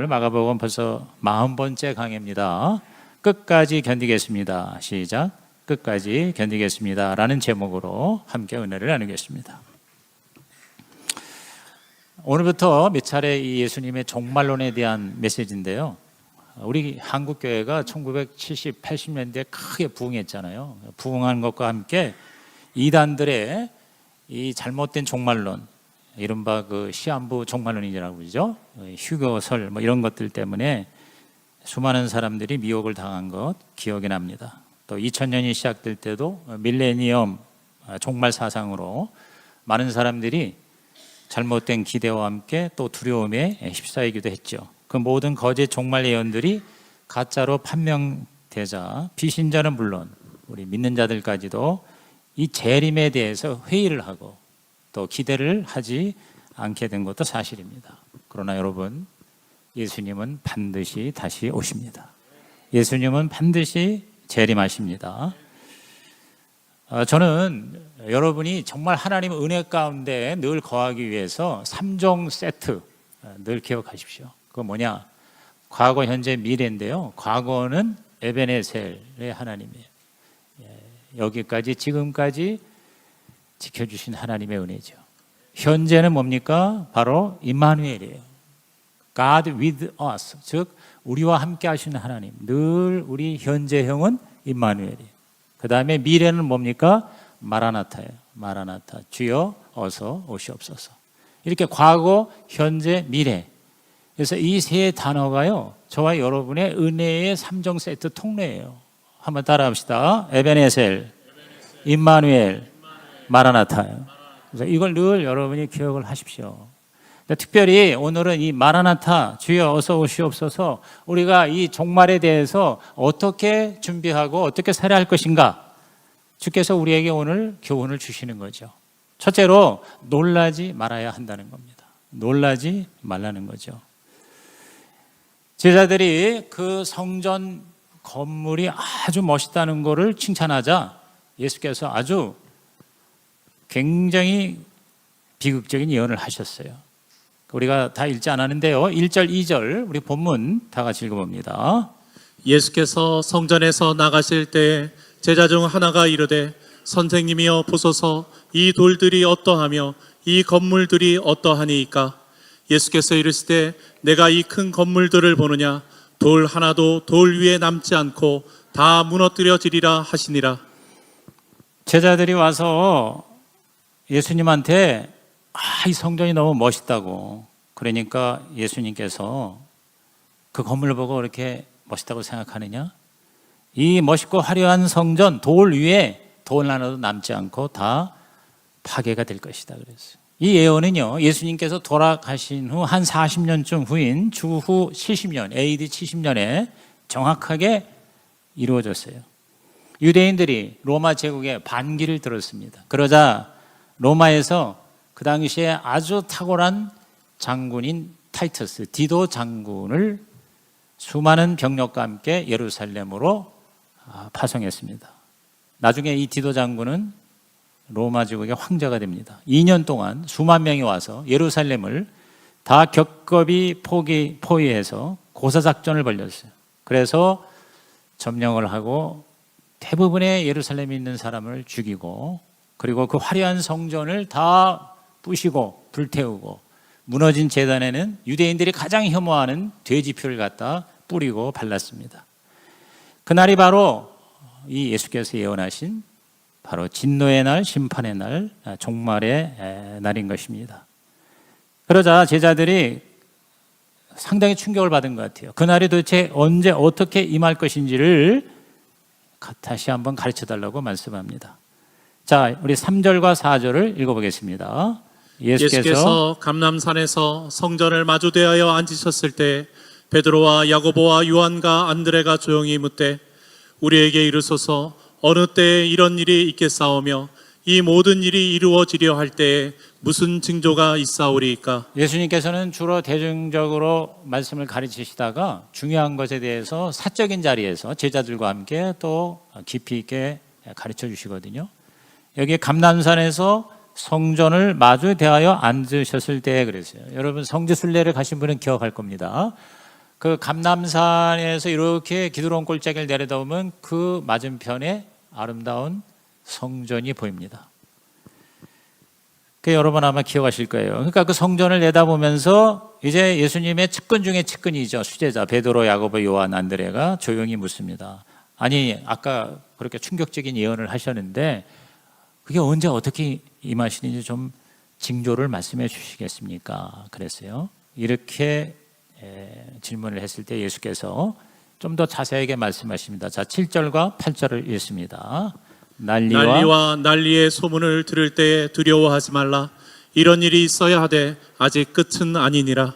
오늘 마가복음 벌써 40번째 강해입니다. 끝까지 견디겠습니다. 시작. 끝까지 견디겠습니다. 라는 제목으로 함께 은혜를 나누겠습니다. 오늘부터 몇 차례 이 예수님의 종말론에 대한 메시지인데요. 우리 한국교회가 1970, 80년대에 크게 부흥했잖아요. 부흥한 것과 함께 이단들의 이 잘못된 종말론, 이른바 그 시한부 종말론이라고 그러죠. 휴교설 이런 것들 때문에 수많은 사람들이 미혹을 당한 것 기억이 납니다. 또 2000년이 시작될 때도 밀레니엄 종말 사상으로 많은 사람들이 잘못된 기대와 함께 또 두려움에 휩싸이기도 했죠. 그 모든 거짓 종말 예언들이 가짜로 판명되자 비신자는 물론 우리 믿는 자들까지도 이 재림에 대해서 회의를 하고 또 기대를 하지 않게 된 것도 사실입니다. 그러나 여러분, 예수님은 반드시 다시 오십니다. 예수님은 반드시 재림하십니다. 저는 여러분이 정말 하나님의 은혜 가운데 늘 거하기 위해서 3종 세트 늘 기억하십시오. 그거 뭐냐? 과거, 현재, 미래인데요. 과거는 에베네셀의 하나님이에요. 여기까지 지금까지 지켜주신 하나님의 은혜죠. 현재는 뭡니까? 바로 임마누엘이에요. God with us, 즉 우리와 함께 하시는 하나님. 늘 우리 현재형은 임마누엘이에요. 그 다음에 미래는 뭡니까? 마라나타예요. 마라나타, 주여 어서 오시옵소서. 이렇게 과거, 현재, 미래. 그래서 이 세 단어가요, 저와 여러분의 은혜의 3종 세트 통로예요. 한번 따라합시다. 에베네셀, 임마누엘, 마라나타예요. 그래서 이걸 늘 여러분이 기억을 하십시오. 특별히 오늘은 이 마라나타, 주여 어서 오시옵소서, 우리가 이 종말에 대해서 어떻게 준비하고 어떻게 살아야 할 것인가, 주께서 우리에게 오늘 교훈을 주시는 거죠. 첫째로 놀라지 말아야 한다는 겁니다. 놀라지 말라는 거죠. 제자들이 그 성전 건물이 아주 멋있다는 것을 칭찬하자 예수께서 아주 굉장히 비극적인 예언을 하셨어요. 우리가 다 읽지 않았는데요. 1절, 2절 우리 본문 다 같이 읽어봅니다. 예수께서 성전에서 나가실 때 제자 중 하나가 이르되 선생님이여 보소서, 이 돌들이 어떠하며 이 건물들이 어떠하니이까? 예수께서 이르시되 내가 이 큰 건물들을 보느냐? 돌 하나도 돌 위에 남지 않고 다 무너뜨려지리라 하시니라. 제자들이 와서 예수님한테 이 성전이 너무 멋있다고, 그러니까 예수님께서 그 건물을 보고 그렇게 멋있다고 생각하느냐? 이 멋있고 화려한 성전 돌 위에 돌 하나도 남지 않고 다 파괴가 될 것이다 그랬어요. 이 예언은요, 예수님께서 돌아가신 후 한 40년쯤 후인 주후 70년, AD 70년에 정확하게 이루어졌어요. 유대인들이 로마 제국의 반기를 들었습니다. 그러자 로마에서 그 당시에 아주 탁월한 장군인 타이터스, 디도 장군을 수많은 병력과 함께 예루살렘으로 파송했습니다. 나중에 이 디도 장군은 로마 제국의 황제가 됩니다. 2년 동안 수만 명이 와서 예루살렘을 다 겹겹이 포위해서 고사작전을 벌였어요. 그래서 점령을 하고 대부분의 예루살렘에 있는 사람을 죽이고, 그리고 그 화려한 성전을 다 부시고 불태우고, 무너진 제단에는 유대인들이 가장 혐오하는 돼지표를 갖다 뿌리고 발랐습니다. 그날이 바로 이 예수께서 예언하신 바로 진노의 날, 심판의 날, 종말의 날인 것입니다. 그러자 제자들이 상당히 충격을 받은 것 같아요. 그날이 도대체 언제 어떻게 임할 것인지를 다시 한번 가르쳐 달라고 말씀합니다. 자, 우리 3절과 4절을 읽어보겠습니다. 예수께서 감람산에서 성전을 마주 대하여 앉으셨을 때 베드로와 야고보와 요한과 안드레가 조용히 묻되 우리에게 이르소서, 어느 때에 이런 일이 있겠사오며 이 모든 일이 이루어지려 할 때에 무슨 징조가 있사오리이까? 예수님께서는 주로 대중적으로 말씀을 가르치시다가 중요한 것에 대해서 사적인 자리에서 제자들과 함께 또 깊이 있게 가르쳐 주시거든요. 여기 감람산에서 성전을 마주 대하여 앉으셨을 때 그랬어요. 여러분 성지순례를 가신 분은 기억할 겁니다. 그 감람산에서 이렇게 기드론 골짜기를 내려다보면 그 맞은편에 아름다운 성전이 보입니다. 그 여러분 아마 기억하실 거예요. 그러니까 그 성전을 내다보면서 이제 예수님의 측근 중에 측근이죠. 수제자 베드로, 야고보, 요한, 안드레가 조용히 묻습니다. 아니 아까 그렇게 충격적인 예언을 하셨는데 그게 언제 어떻게 임하시는지 좀 징조를 말씀해 주시겠습니까? 그랬어요. 이렇게 질문을 했을 때 예수께서 좀 더 자세하게 말씀하십니다. 자, 7절과 8절을 읽습니다. 난리와 난리의 소문을 들을 때에 두려워하지 말라. 이런 일이 있어야 하되 아직 끝은 아니니라.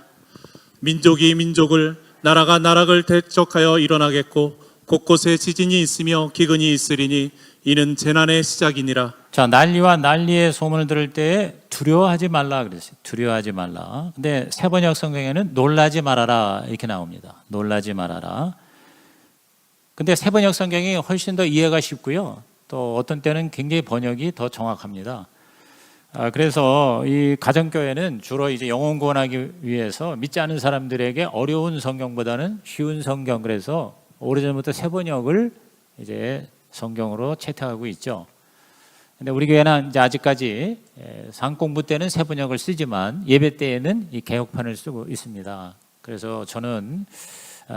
민족이 민족을, 나라가 나라를 대적하여 일어나겠고 곳곳에 지진이 있으며 기근이 있으리니 이는 재난의 시작이니라. 자, 난리와 난리의 소문을 들을 때에 두려워하지 말라 그랬어요. 두려워하지 말라. 근데 세번역 성경에는 놀라지 말아라 이렇게 나옵니다. 놀라지 말아라. 근데 세번역 성경이 훨씬 더 이해가 쉽고요. 또 어떤 때는 굉장히 번역이 더 정확합니다. 그래서 이 가정교회는 주로 이제 영혼 구원하기 위해서 믿지 않는 사람들에게 어려운 성경보다는 쉬운 성경, 그래서 오래전부터 세번역을 이제 성경으로 채택하고 있죠. 근데 우리 교회는 이제 아직까지 상공부 때는 세번역을 쓰지만 예배 때에는 이 개혁판을 쓰고 있습니다. 그래서 저는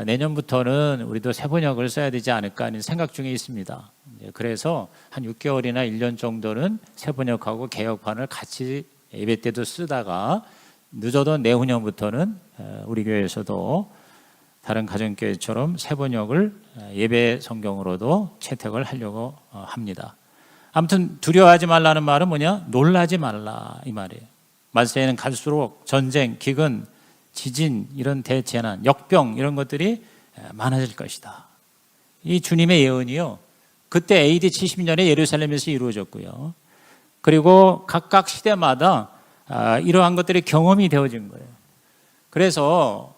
내년부터는 우리도 세번역을 써야 되지 않을까 하는 생각 중에 있습니다. 그래서 한 6개월이나 1년 정도는 세번역하고 개혁판을 같이 예배 때도 쓰다가 늦어도 내후년부터는 우리 교회에서도 다른 가정교회처럼 세번역을 예배 성경으로도 채택을 하려고 합니다. 아무튼 두려워하지 말라는 말은 뭐냐? 놀라지 말라 이 말이에요. 말세에는 갈수록 전쟁, 기근, 지진, 이런 대재난, 역병 이런 것들이 많아질 것이다. 이 주님의 예언이요, 그때 AD 70년에 예루살렘에서 이루어졌고요. 그리고 각각 시대마다 이러한 것들이 경험이 되어진 거예요. 그래서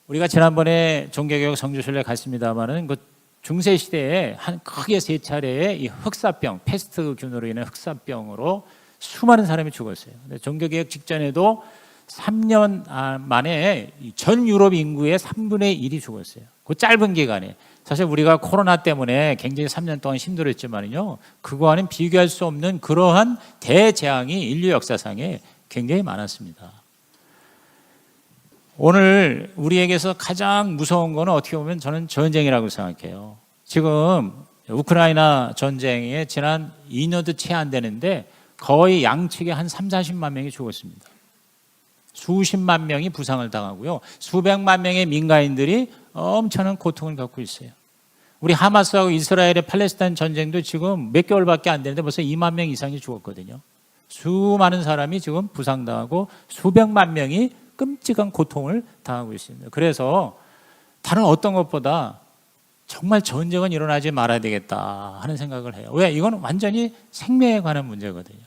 우리가 지난번에 종교개혁 성주순례 갔습니다마는 그 중세 시대에 한 크게 3차례의 이 흑사병, 패스트균으로 인한 흑사병으로 수많은 사람이 죽었어요. 근데 종교개혁 직전에도 3년 만에 전 유럽 인구의 3분의 1이 죽었어요. 그 짧은 기간에. 사실 우리가 코로나 때문에 굉장히 3년 동안 힘들었지만요, 그거와는 비교할 수 없는 그러한 대재앙이 인류 역사상에 굉장히 많았습니다. 오늘 우리에게서 가장 무서운 거는 어떻게 보면 저는 전쟁이라고 생각해요. 지금 우크라이나 전쟁에 지난 2년도 채 안 되는데 거의 양측에 한 30-40만 명이 죽었습니다. 수십만 명이 부상을 당하고요. 수백만 명의 민간인들이 엄청난 고통을 겪고 있어요. 우리 하마스하고 이스라엘의 팔레스타인 전쟁도 지금 몇 개월밖에 안 되는데 벌써 2만 명 이상이 죽었거든요. 수많은 사람이 지금 부상당하고 수백만 명이 끔찍한 고통을 당하고 있습니다. 그래서 다른 어떤 것보다 정말 전쟁은 일어나지 말아야 되겠다 하는 생각을 해요. 왜? 이건 완전히 생명에 관한 문제거든요.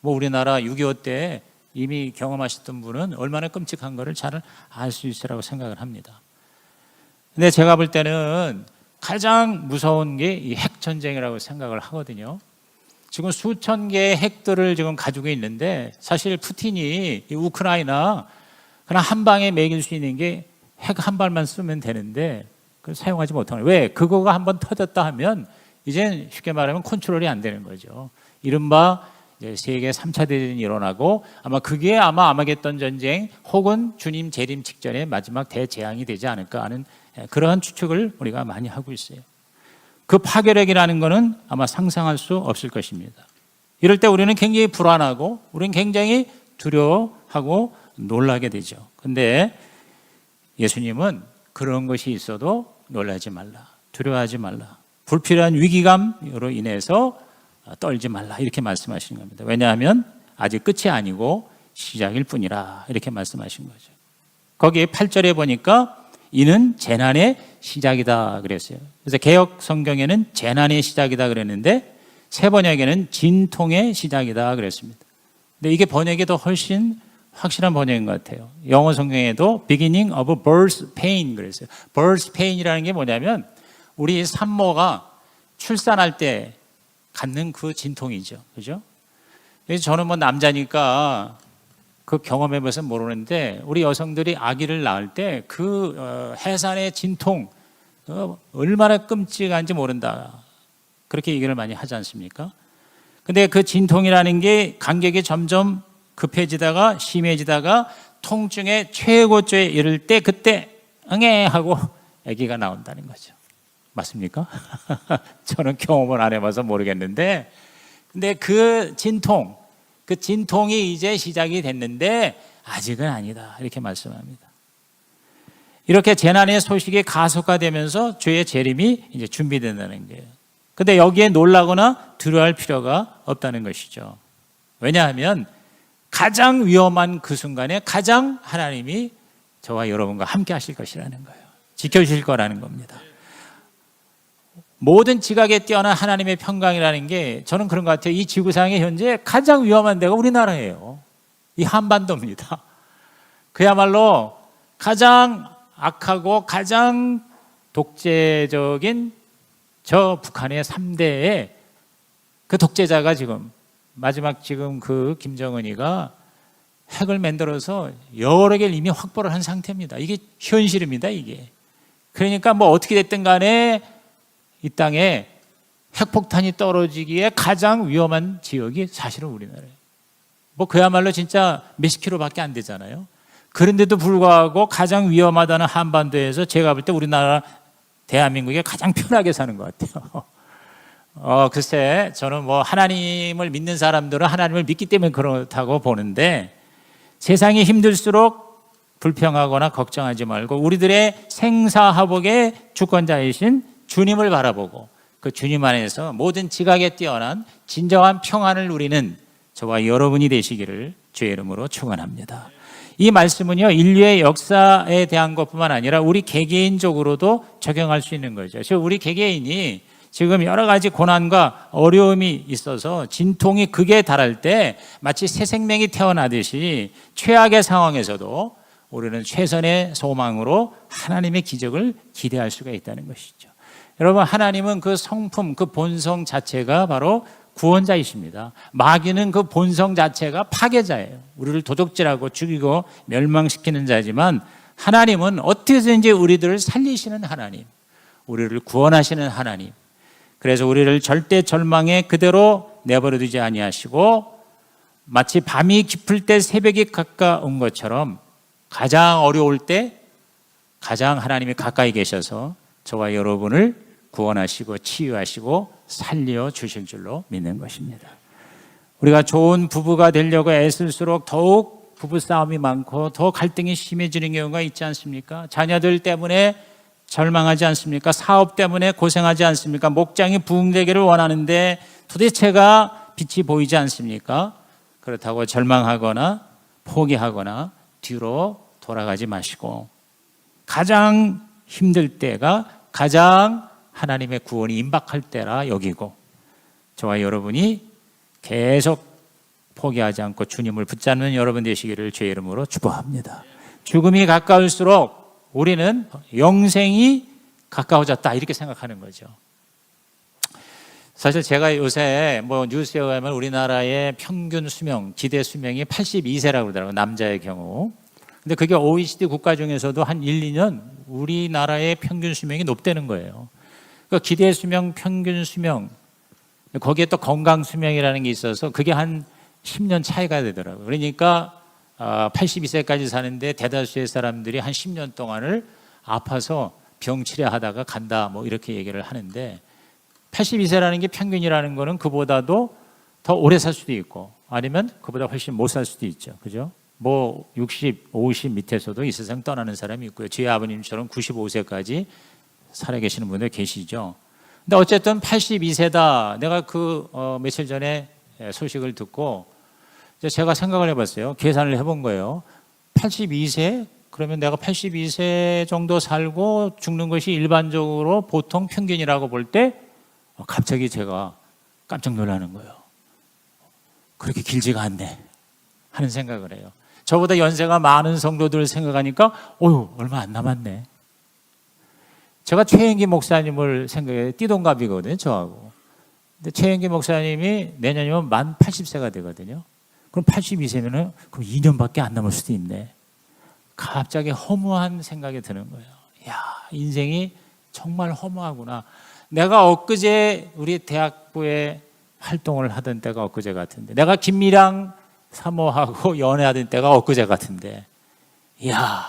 뭐 우리나라 6.25 때 이미 경험하셨던 분은 얼마나 끔찍한 거를 잘 알 수 있으라고 생각을 합니다. 근데 제가 볼 때는 가장 무서운 게 이 핵전쟁이라고 생각을 하거든요. 지금 수천 개의 핵들을 지금 가지고 있는데 사실 푸틴이 이 우크라이나 그냥 한 방에 매길 수 있는 게 핵 한 발만 쓰면 되는데 그걸 사용하지 못하는 거예요. 왜? 그거가 한번 터졌다 하면 이제 쉽게 말하면 컨트롤이 안 되는 거죠. 이른바 세계 3차 대전이 일어나고 그게 아마 아마겟돈 전쟁 혹은 주님 재림 직전에 마지막 대재앙이 되지 않을까 하는 그러한 추측을 우리가 많이 하고 있어요. 그 파괴력이라는 것은 아마 상상할 수 없을 것입니다. 이럴 때 우리는 굉장히 불안하고 우리는 굉장히 두려워하고 놀라게 되죠. 그런데 예수님은 그런 것이 있어도 놀라지 말라, 두려워하지 말라, 불필요한 위기감으로 인해서 떨지 말라 이렇게 말씀하시는 겁니다. 왜냐하면 아직 끝이 아니고 시작일 뿐이라 이렇게 말씀하신 거죠. 거기에 8절에 보니까 이는 재난의 시작이다 그랬어요. 그래서 개역 성경에는 재난의 시작이다 그랬는데 새 번역에는 진통의 시작이다 그랬습니다. 근데 이게 번역이 더 훨씬 확실한 번역인 것 같아요. 영어 성경에도 beginning of birth pain 그랬어요. birth pain이라는 게 뭐냐면 우리 산모가 출산할 때 갖는 그 진통이죠. 그죠? 그래서 저는 뭐 남자니까 그 경험해봐서 모르는데 우리 여성들이 아기를 낳을 때 그 해산의 진통 얼마나 끔찍한지 모른다. 그렇게 얘기를 많이 하지 않습니까? 근데 그 진통이라는 게 간격이 점점 급해지다가 심해지다가 통증의 최고조에 이를 때 그때 응애 하고 아기가 나온다는 거죠. 맞습니까? 저는 경험을 안 해봐서 모르겠는데, 근데 그 진통이 이제 시작이 됐는데 아직은 아니다, 이렇게 말씀합니다. 이렇게 재난의 소식이 가속화되면서 죄의 재림이 이제 준비된다는 거예요. 근데 여기에 놀라거나 두려워할 필요가 없다는 것이죠. 왜냐하면 가장 위험한 그 순간에 가장 하나님이 저와 여러분과 함께 하실 것이라는 거예요. 지켜주실 거라는 겁니다. 모든 지각에 뛰어난 하나님의 평강이라는 게 저는 그런 것 같아요. 이 지구상에 현재 가장 위험한 데가 우리나라예요. 이 한반도입니다. 그야말로 가장 악하고 가장 독재적인 저 북한의 3대의 그 독재자가 마지막 그 김정은이가 핵을 만들어서 여러 개를 이미 확보를 한 상태입니다. 이게 현실입니다, 이게. 그러니까 뭐 어떻게 됐든 간에 이 땅에 핵폭탄이 떨어지기에 가장 위험한 지역이 사실은 우리나라예요. 뭐 그야말로 진짜 몇십 킬로밖에 안 되잖아요. 그런데도 불구하고 가장 위험하다는 한반도에서 제가 볼 때 우리나라 대한민국에 가장 편하게 사는 것 같아요. 글쎄, 저는 뭐 하나님을 믿는 사람들은 하나님을 믿기 때문에 그렇다고 보는데, 세상이 힘들수록 불평하거나 걱정하지 말고 우리들의 생사화복의 주권자이신 주님을 바라보고 그 주님 안에서 모든 지각에 뛰어난 진정한 평안을 누리는 저와 여러분이 되시기를 주의 이름으로 축원합니다. 이 말씀은요, 인류의 역사에 대한 것뿐만 아니라 우리 개개인적으로도 적용할 수 있는 거죠. 즉 우리 개개인이 지금 여러 가지 고난과 어려움이 있어서 진통이 극에 달할 때 마치 새 생명이 태어나듯이 최악의 상황에서도 우리는 최선의 소망으로 하나님의 기적을 기대할 수가 있다는 것이죠. 여러분, 하나님은 그 성품, 그 본성 자체가 바로 구원자이십니다. 마귀는 그 본성 자체가 파괴자예요. 우리를 도적질하고 죽이고 멸망시키는 자지만 하나님은 어떻게든지 우리들을 살리시는 하나님, 우리를 구원하시는 하나님. 그래서 우리를 절대 절망에 그대로 내버려 두지 아니하시고 마치 밤이 깊을 때 새벽이 가까운 것처럼 가장 어려울 때 가장 하나님이 가까이 계셔서 저와 여러분을 구원하시고 치유하시고 살려 주실 줄로 믿는 것입니다. 우리가 좋은 부부가 되려고 애쓸수록 더욱 부부싸움이 많고 더 갈등이 심해지는 경우가 있지 않습니까? 자녀들 때문에 절망하지 않습니까? 사업 때문에 고생하지 않습니까? 목장이 부흥되기를 원하는데 도대체가 빛이 보이지 않습니까? 그렇다고 절망하거나 포기하거나 뒤로 돌아가지 마시고 가장 힘들 때가 가장 하나님의 구원이 임박할 때라 여기고 저와 여러분이 계속 포기하지 않고 주님을 붙잡는 여러분 되시기를 주의 이름으로 축복합니다. 죽음이 가까울수록 우리는 영생이 가까워졌다 이렇게 생각하는 거죠. 사실 제가 요새 뭐 뉴스에 의하면 우리나라의 평균 수명, 기대 수명이 82세라고 그러더라고요. 남자의 경우. 근데 그게 OECD 국가 중에서도 한 1, 2년 우리나라의 평균 수명이 높다는 거예요. 그러니까 기대 수명, 평균 수명, 거기에 또 건강 수명이라는 게 있어서 그게 한 10년 차이가 되더라고요. 그러니까 82세까지 사는데 대다수의 사람들이 한 10년 동안을 아파서 병 치료하다가 간다 뭐 이렇게 얘기를 하는데 82세라는 게 평균이라는 거는 그보다도 더 오래 살 수도 있고 아니면 그보다 훨씬 못 살 수도 있죠. 그죠? 뭐 60, 50 밑에서도 이 세상 떠나는 사람이 있고요. 제 아버님처럼 95세까지 살아계시는 분들 계시죠. 근데 어쨌든 82세다. 내가 며칠 전에 소식을 듣고 제가 생각을 해봤어요. 계산을 해본 거예요. 82세? 그러면 내가 82세 정도 살고 죽는 것이 일반적으로 보통 평균이라고 볼 때 갑자기 제가 깜짝 놀라는 거예요. 그렇게 길지가 않네 하는 생각을 해요. 저보다 연세가 많은 성도들을 생각하니까 얼마 안 남았네. 제가 최영기 목사님을 생각해 띠동갑이거든요, 저하고. 근데 최영기 목사님이 내년이면 만 80세가 되거든요. 그럼 82세면은 그럼 2년밖에 안 남을 수도 있네. 갑자기 허무한 생각이 드는 거예요. 야, 인생이 정말 허무하구나. 내가 엊그제 우리 대학부에 활동을 하던 때가 엊그제 같은데, 내가 김미랑 사모하고 연애하던 때가 엊그제 같은데, 이야,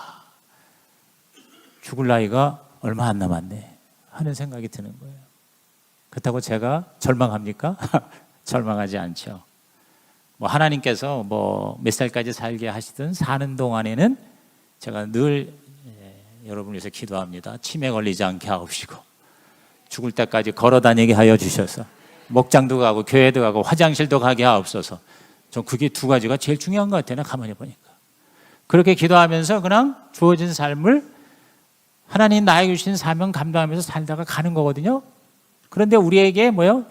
죽을 나이가 얼마 안 남았네 하는 생각이 드는 거예요. 그렇다고 제가 절망합니까? 절망하지 않죠. 뭐 하나님께서 뭐 몇 살까지 살게 하시든 사는 동안에는 제가 늘 여러분을 위해서 기도합니다. 치매 걸리지 않게 하옵시고, 죽을 때까지 걸어 다니게 하여 주셔서, 목장도 가고 교회도 가고 화장실도 가게 하옵소서. 전 그게 두 가지가 제일 중요한 것 같아요. 가만히 보니까. 그렇게 기도하면서 그냥 주어진 삶을 하나님 나에게 주신 사명 감당하면서 살다가 가는 거거든요. 그런데 우리에게 뭐예요?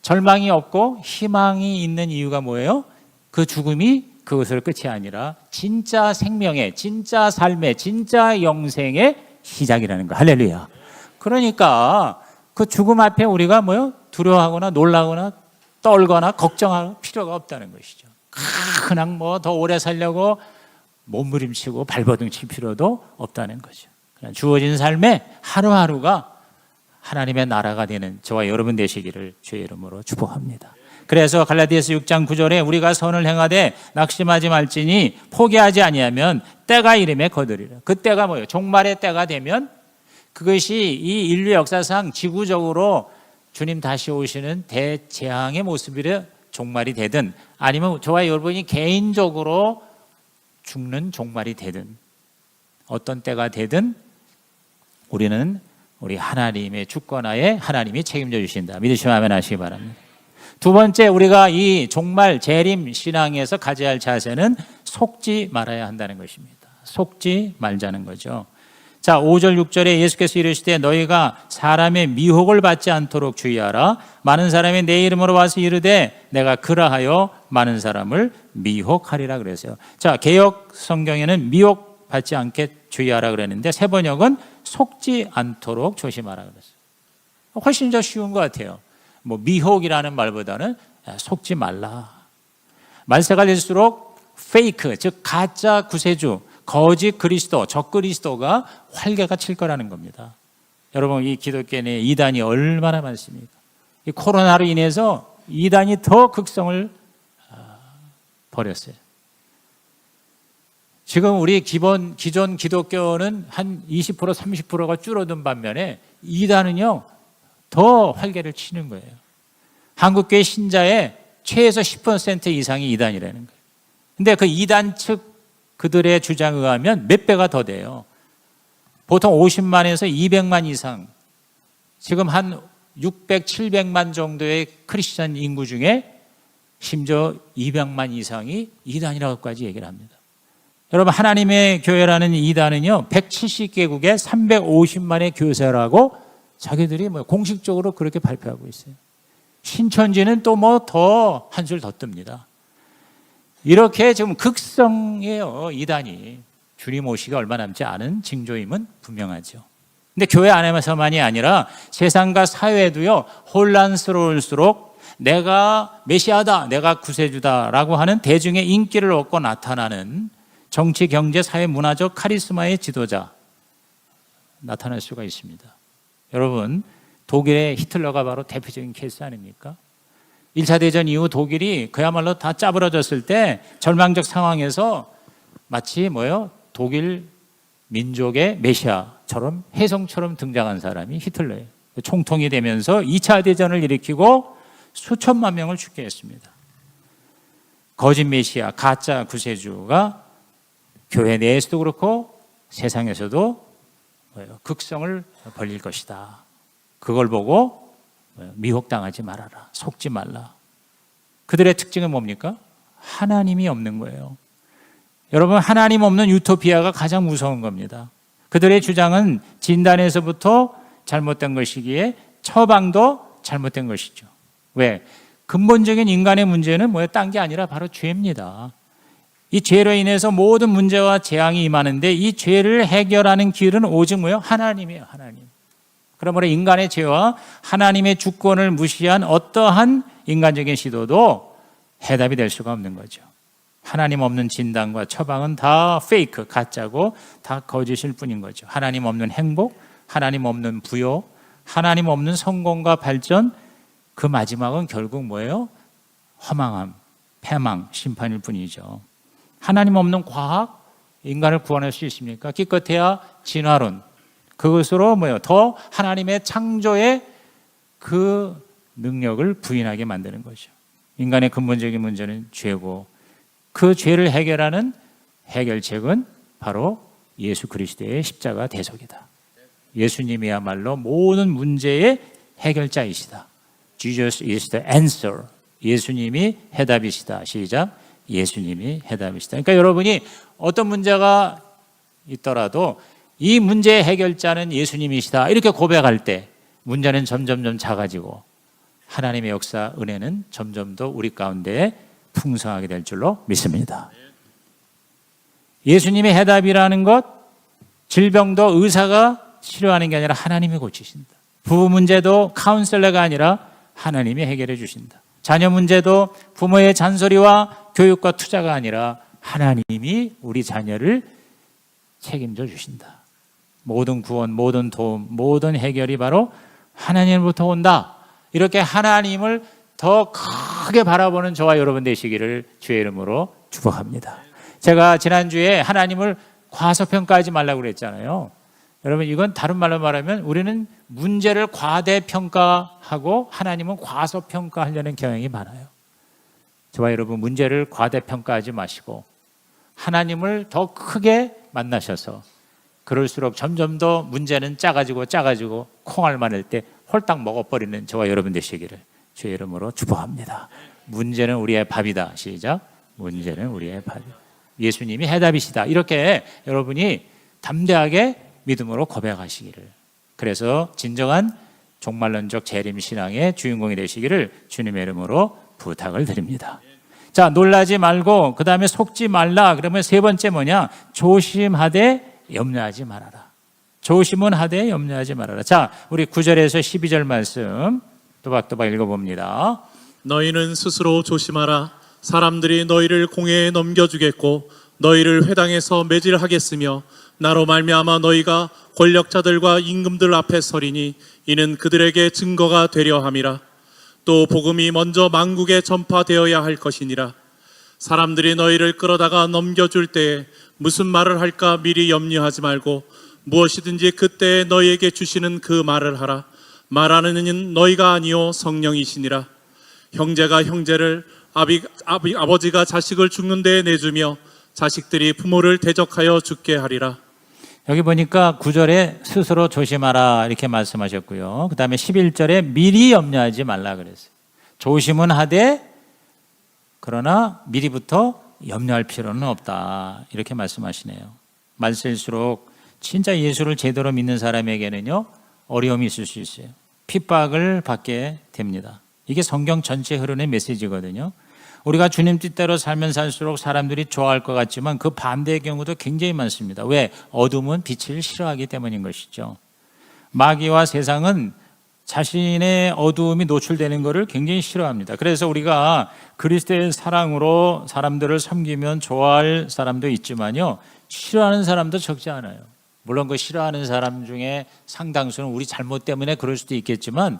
절망이 없고 희망이 있는 이유가 뭐예요? 그 죽음이 그것을 끝이 아니라 진짜 생명의, 진짜 삶의, 진짜 영생의 시작이라는 거. 할렐루야. 그러니까 그 죽음 앞에 우리가 뭐예요? 두려워하거나 놀라거나 떨거나 걱정할 필요가 없다는 것이죠. 그냥 뭐 더 오래 살려고 몸부림치고 발버둥 칠 필요도 없다는 거죠. 그냥 주어진 삶의 하루하루가 하나님의 나라가 되는 저와 여러분 되시기를 주의 이름으로 축복합니다. 그래서 갈라디아서 6장 9절에 우리가 선을 행하되 낙심하지 말지니 포기하지 아니하면 때가 이름에 거두리라. 그 때가 뭐예요? 종말의 때가 되면 그것이 이 인류 역사상 지구적으로 주님 다시 오시는 대재앙의 모습이 종말이 되든, 아니면 저와 여러분이 개인적으로 죽는 종말이 되든, 어떤 때가 되든 우리는 우리 하나님의 주권하에 하나님이 책임져 주신다. 믿으시면 아멘 하시기 바랍니다. 두 번째, 우리가 이 종말 재림 신앙에서 가져야 할 자세는 속지 말아야 한다는 것입니다. 속지 말자는 거죠. 자, 5절 6절에 예수께서 이르시되 너희가 사람의 미혹을 받지 않도록 주의하라. 많은 사람이 내 이름으로 와서 이르되 내가 그라하여 많은 사람을 미혹하리라 그랬어요. 자, 개역 성경에는 미혹 받지 않게 주의하라 그랬는데 새 번역은 속지 않도록 조심하라 그랬어요. 훨씬 더 쉬운 것 같아요. 뭐 미혹이라는 말보다는 속지 말라. 말세가 될수록 페이크, 즉 가짜 구세주, 거짓 그리스도, 적그리스도가 활개가 칠 거라는 겁니다. 여러분, 이 기독교 내 이단이 얼마나 많습니까? 이 코로나로 인해서 이단이 더 극성을 벌였어요. 지금 우리 기존 기독교는 한 20% 30%가 줄어든 반면에 이단은요 더 활개를 치는 거예요. 한국교회 신자의 최소 10% 이상이 이단이라는 거예요. 근데 그 이단 측 그들의 주장에 의하면 몇 배가 더 돼요. 보통 50만에서 200만 이상, 지금 한 600, 700만 정도의 크리스천 인구 중에 심지어 200만 이상이 이단이라고까지 얘기를 합니다. 여러분, 하나님의 교회라는 이단은요 170개국에 350만의 교사라고 자기들이 뭐 공식적으로 그렇게 발표하고 있어요. 신천지는 또 뭐 더 한 줄 더 뜹니다. 이렇게 지금 극성이에요, 이단이. 주님 오시기가 얼마 남지 않은 징조임은 분명하죠. 근데 교회 안에서만이 아니라 세상과 사회도요 혼란스러울수록 내가 메시아다, 내가 구세주다라고 하는 대중의 인기를 얻고 나타나는 정치, 경제, 사회, 문화적 카리스마의 지도자 나타날 수가 있습니다. 여러분, 독일의 히틀러가 바로 대표적인 케이스 아닙니까? 1차 대전 이후 독일이 그야말로 다 짜부러졌을 때 절망적 상황에서 마치 뭐예요? 독일 민족의 메시아처럼 혜성처럼 등장한 사람이 히틀러예요. 총통이 되면서 2차 대전을 일으키고 수천만 명을 죽게 했습니다. 거짓 메시아, 가짜 구세주가 교회 내에서도 그렇고 세상에서도 극성을 벌릴 것이다. 그걸 보고 미혹당하지 말아라. 속지 말라. 그들의 특징은 뭡니까? 하나님이 없는 거예요. 여러분, 하나님 없는 유토피아가 가장 무서운 겁니다. 그들의 주장은 진단에서부터 잘못된 것이기에 처방도 잘못된 것이죠. 왜? 근본적인 인간의 문제는 뭐예요? 딴 게 아니라 바로 죄입니다. 이 죄로 인해서 모든 문제와 재앙이 임하는데 이 죄를 해결하는 길은 오직 뭐예요? 하나님이에요. 하나님. 그러므로 인간의 죄와 하나님의 주권을 무시한 어떠한 인간적인 시도도 해답이 될 수가 없는 거죠. 하나님 없는 진단과 처방은 다 페이크, 가짜고 다 거짓일 뿐인 거죠. 하나님 없는 행복, 하나님 없는 부요, 하나님 없는 성공과 발전, 그 마지막은 결국 뭐예요? 허망함, 패망, 심판일 뿐이죠. 하나님 없는 과학, 인간을 구원할 수 있습니까? 기껏해야 진화론, 그것으로 뭐예요? 더 하나님의 창조의 그 능력을 부인하게 만드는 거죠. 인간의 근본적인 문제는 죄고, 그 죄를 해결하는 해결책은 바로 예수 그리스도의 십자가 대속이다. 예수님이야말로 모든 문제의 해결자이시다. Jesus is the answer. 예수님이 해답이시다. 시작. 예수님이 해답이시다. 그러니까 여러분이 어떤 문제가 있더라도 이 문제의 해결자는 예수님이시다. 이렇게 고백할 때 문제는 점점점 작아지고 하나님의 역사, 은혜는 점점 더 우리 가운데 풍성하게 될 줄로 믿습니다. 예수님의 해답이라는 것, 질병도 의사가 치료하는 게 아니라 하나님이 고치신다. 부부 문제도 카운셀러가 아니라 하나님이 해결해 주신다. 자녀 문제도 부모의 잔소리와 교육과 투자가 아니라 하나님이 우리 자녀를 책임져 주신다. 모든 구원, 모든 도움, 모든 해결이 바로 하나님으로부터 온다. 이렇게 하나님을 더 크게 바라보는 저와 여러분 되시기를 주의 이름으로 축복합니다. 제가 지난주에 하나님을 과소평가하지 말라고 그랬잖아요. 여러분, 이건 다른 말로 말하면 우리는 문제를 과대평가하고 하나님은 과소평가하려는 경향이 많아요. 저와 여러분, 문제를 과대평가하지 마시고 하나님을 더 크게 만나셔서 그럴수록 점점 더 문제는 작아지고 콩알 많을 때 홀딱 먹어버리는 저와 여러분 되시기를 주의 이름으로 축복합니다. 문제는 우리의 밥이다. 시작. 문제는 우리의 밥이다. 예수님이 해답이시다. 이렇게 여러분이 담대하게 믿음으로 고백하시기를, 그래서 진정한 종말론적 재림신앙의 주인공이 되시기를 주님의 이름으로 부탁을 드립니다. 자, 놀라지 말고 그 다음에 속지 말라. 그러면 세 번째 뭐냐? 조심하되 염려하지 말아라. 조심은 하되 염려하지 말아라. 자, 우리 9절에서 12절 말씀 또박또박 읽어봅니다. 너희는 스스로 조심하라. 사람들이 너희를 공회에 넘겨주겠고 너희를 회당에서 매질하겠으며 나로 말미암아 너희가 권력자들과 임금들 앞에 서리니 이는 그들에게 증거가 되려 함이라. 또 복음이 먼저 만국에 전파되어야 할 것이니라. 사람들이 너희를 끌어다가 넘겨줄 때에 무슨 말을 할까 미리 염려하지 말고 무엇이든지 그때에 너희에게 주시는 그 말을 하라. 말하는 이는 너희가 아니요 성령이시니라. 형제가 형제를, 아버지가 자식을 죽는 데에 내주며 자식들이 부모를 대적하여 죽게 하리라. 여기 보니까 9절에 스스로 조심하라 이렇게 말씀하셨고요. 그 다음에 11절에 미리 염려하지 말라 그랬어요. 조심은 하되 그러나 미리부터 염려할 필요는 없다 이렇게 말씀하시네요. 말씀일수록 진짜 예수를 제대로 믿는 사람에게는요 어려움이 있을 수 있어요. 핍박을 받게 됩니다. 이게 성경 전체에 흐르는 메시지거든요. 우리가 주님 뜻대로 살면 살수록 사람들이 좋아할 것 같지만 그 반대의 경우도 굉장히 많습니다. 왜? 어둠은 빛을 싫어하기 때문인 것이죠. 마귀와 세상은 자신의 어두움이 노출되는 것을 굉장히 싫어합니다. 그래서 우리가 그리스도의 사랑으로 사람들을 섬기면 좋아할 사람도 있지만요, 싫어하는 사람도 적지 않아요. 물론 그 싫어하는 사람 중에 상당수는 우리 잘못 때문에 그럴 수도 있겠지만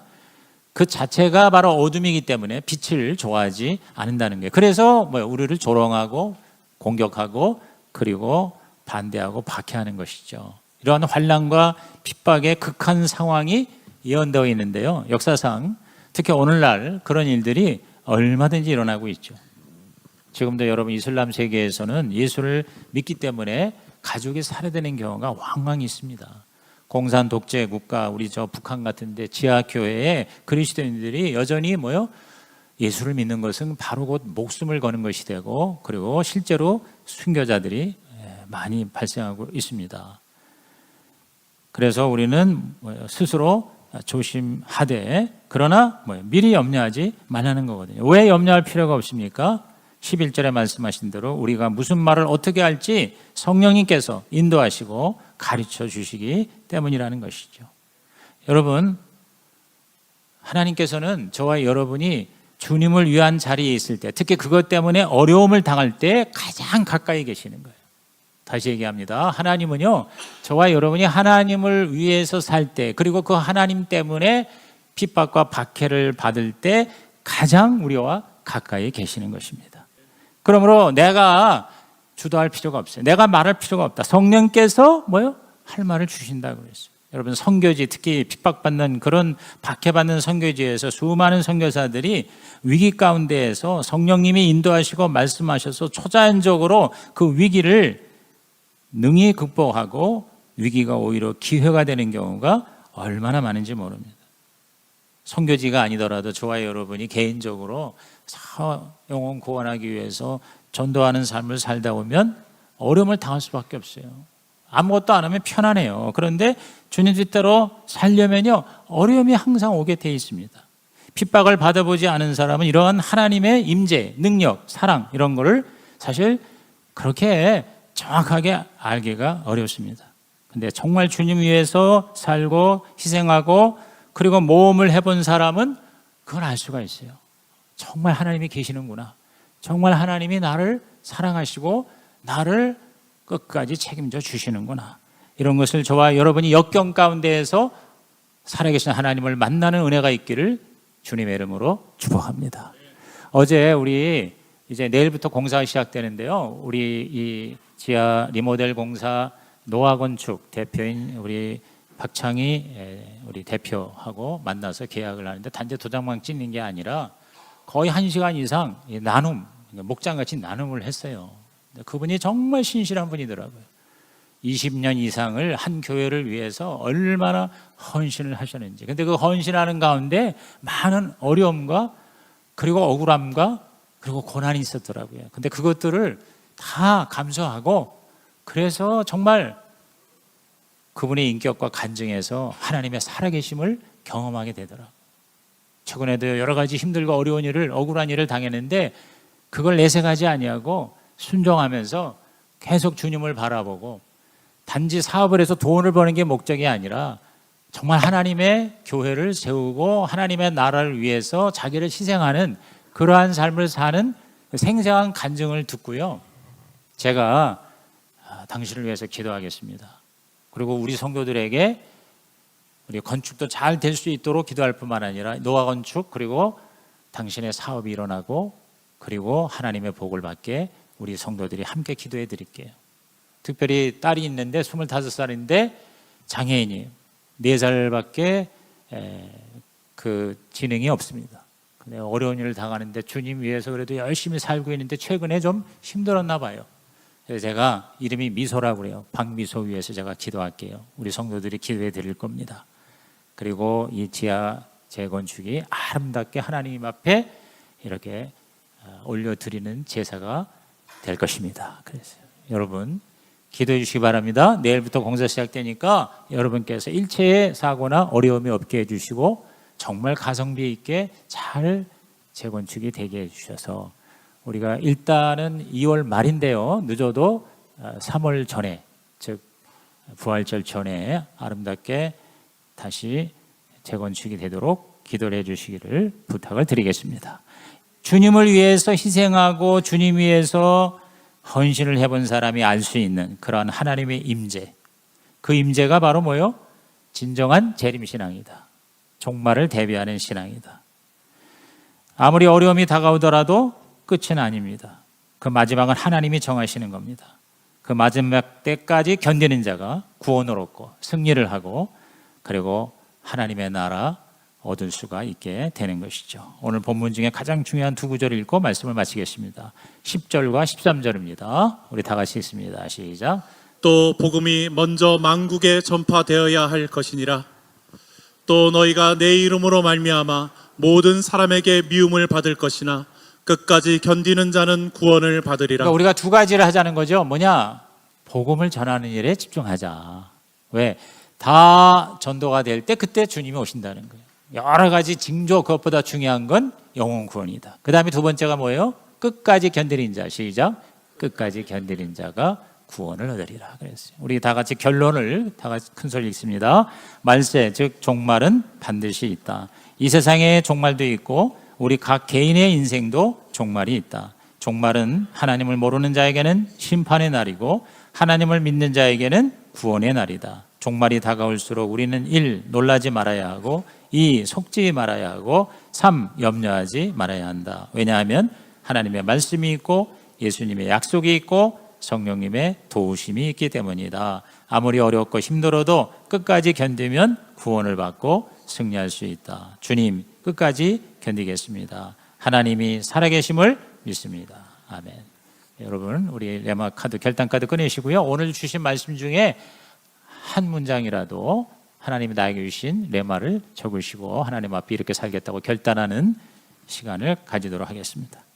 그 자체가 바로 어둠이기 때문에 빛을 좋아하지 않는다는 거예요. 그래서 우리를 조롱하고 공격하고 그리고 반대하고 박해하는 것이죠. 이러한 환난과 핍박의 극한 상황이 예언되어 있는데요. 역사상 특히 오늘날 그런 일들이 얼마든지 일어나고 있죠. 지금도 여러분 이슬람 세계에서는 예수를 믿기 때문에 가족이 살해되는 경우가 왕왕 있습니다. 공산 독재 국가, 우리 저 북한 같은데 지하 교회에 그리스도인들이 여전히 예수를 믿는 것은 바로 곧 목숨을 거는 것이 되고, 그리고 실제로 순교자들이 많이 발생하고 있습니다. 그래서 우리는 스스로 조심하되 그러나 미리 염려하지 말라는 거거든요. 왜 염려할 필요가 없습니까? 11절에 말씀하신 대로 우리가 무슨 말을 어떻게 할지 성령님께서 인도하시고 가르쳐 주시기 때문이라는 것이죠. 여러분, 하나님께서는 저와 여러분이 주님을 위한 자리에 있을 때, 특히 그것 때문에 어려움을 당할 때 가장 가까이 계시는 거예요. 다시 얘기합니다. 하나님은요, 저와 여러분이 하나님을 위해서 살 때, 그리고 그 하나님 때문에 핍박과 박해를 받을 때 가장 우리와 가까이 계시는 것입니다. 그러므로 내가 주도할 필요가 없어요. 내가 말할 필요가 없다. 성령께서 할 말을 주신다고 그랬어요. 여러분, 선교지, 특히 핍박받는 그런 박해받는 선교지에서 수많은 선교사들이 위기 가운데에서 성령님이 인도하시고 말씀하셔서 초자연적으로 그 위기를 능히 극복하고 위기가 오히려 기회가 되는 경우가 얼마나 많은지 모릅니다. 선교지가 아니더라도 저와 여러분이 개인적으로 영혼 구원하기 위해서 전도하는 삶을 살다 보면 어려움을 당할 수밖에 없어요. 아무것도 안 하면 편안해요. 그런데 주님 뜻대로 살려면요, 어려움이 항상 오게 돼 있습니다. 핍박을 받아보지 않은 사람은 이러한 하나님의 임재, 능력, 사랑 이런 거를 사실 그렇게 정확하게 알기가 어렵습니다. 근데 정말 주님 위해서 살고 희생하고 그리고 모험을 해본 사람은 그걸 알 수가 있어요. 정말 하나님이 계시는구나. 정말 하나님이 나를 사랑하시고 나를 끝까지 책임져 주시는구나. 이런 것을 저와 여러분이 역경 가운데에서 살아계신 하나님을 만나는 은혜가 있기를 주님의 이름으로 축복합니다. 어제 우리 이제 내일부터 공사가 시작되는데요. 우리 이 지하 리모델 공사 노화건축 대표인 우리 박창희 우리 대표하고 만나서 계약을 하는데 단지 도장만 찍는 게 아니라 거의 1시간 이상 나눔, 목장같이 나눔을 했어요. 그분이 정말 신실한 분이더라고요. 20년 이상을 한 교회를 위해서 얼마나 헌신을 하셨는지. 근데 그 헌신하는 가운데 많은 어려움과 그리고 억울함과 그리고 고난이 있었더라고요. 근데 그것들을 다 감수하고 그래서 정말 그분의 인격과 간증에서 하나님의 살아계심을 경험하게 되더라고요. 최근에도 여러 가지 힘들고 어려운 일을, 억울한 일을 당했는데 그걸 내색하지 아니하고 순종하면서 계속 주님을 바라보고 단지 사업을 해서 돈을 버는 게 목적이 아니라 정말 하나님의 교회를 세우고 하나님의 나라를 위해서 자기를 희생하는 그러한 삶을 사는 생생한 간증을 듣고요. 제가 당신을 위해서 기도하겠습니다. 그리고 우리 성도들에게 우리 건축도 잘 될 수 있도록 기도할 뿐만 아니라 노화 건축 그리고 당신의 사업이 일어나고 그리고 하나님의 복을 받게 우리 성도들이 함께 기도해 드릴게요. 특별히 딸이 있는데 25살인데 장애인이 4살밖에 그 지능이 없습니다. 근데 어려운 일을 당하는데 주님 위해서 그래도 열심히 살고 있는데 최근에 좀 힘들었나 봐요. 그래서 제가 이름이 미소라고 그래요. 박미소 위해서 제가 기도할게요. 우리 성도들이 기도해 드릴 겁니다. 그리고 이 지하 재건축이 아름답게 하나님 앞에 이렇게 올려드리는 제사가 될 것입니다. 그래서 여러분 기도해 주시기 바랍니다. 내일부터 공사 시작되니까 여러분께서 일체의 사고나 어려움이 없게 해주시고 정말 가성비 있게 잘 재건축이 되게 해주셔서 우리가 일단은 2월 말인데요. 늦어도 3월 전에 즉 부활절 전에 아름답게 다시 재건축이 되도록 기도를 해주시기를 부탁을 드리겠습니다. 주님을 위해서 희생하고 주님 위해서 헌신을 해본 사람이 알 수 있는 그러한 하나님의 임재, 그 임재가 바로 뭐요? 진정한 재림신앙이다. 종말을 대비하는 신앙이다. 아무리 어려움이 다가오더라도 끝은 아닙니다. 그 마지막은 하나님이 정하시는 겁니다. 그 마지막 때까지 견디는 자가 구원을 얻고 승리를 하고 그리고 하나님의 나라 얻을 수가 있게 되는 것이죠. 오늘 본문 중에 가장 중요한 두 구절을 읽고 말씀을 마치겠습니다. 10절과 13절입니다. 우리 다 같이 읽습니다. 시작. 또 복음이 먼저 만국에 전파되어야 할 것이니라. 또 너희가 내 이름으로 말미암아 모든 사람에게 미움을 받을 것이나 끝까지 견디는 자는 구원을 받으리라. 그러니까 우리가 두 가지를 하자는 거죠. 뭐냐? 복음을 전하는 일에 집중하자. 왜? 다 전도가 될 때 그때 주님이 오신다는 거예요. 여러 가지 징조, 그것보다 중요한 건 영혼 구원이다. 그 다음에 두 번째가 뭐예요? 끝까지 견디는 자. 시작. 끝까지 견디는 자가 구원을 얻으리라 그랬어요. 우리 다 같이 결론을 다 같이 큰 소리 읽습니다. 말세 즉 종말은 반드시 있다. 이 세상에 종말도 있고 우리 각 개인의 인생도 종말이 있다. 종말은 하나님을 모르는 자에게는 심판의 날이고 하나님을 믿는 자에게는 구원의 날이다. 종말이 다가올수록 우리는 1. 놀라지 말아야 하고 2. 속지 말아야 하고 3. 염려하지 말아야 한다. 왜냐하면 하나님의 말씀이 있고 예수님의 약속이 있고 성령님의 도우심이 있기 때문이다. 아무리 어렵고 힘들어도 끝까지 견디면 구원을 받고 승리할 수 있다. 주님, 끝까지 견디겠습니다. 하나님이 살아계심을 믿습니다. 아멘. 여러분, 우리 레마 카드, 결단 카드 꺼내시고요. 오늘 주신 말씀 중에 한 문장이라도 하나님이 나에게 주신 레마를 적으시고 하나님 앞에 이렇게 살겠다고 결단하는 시간을 가지도록 하겠습니다.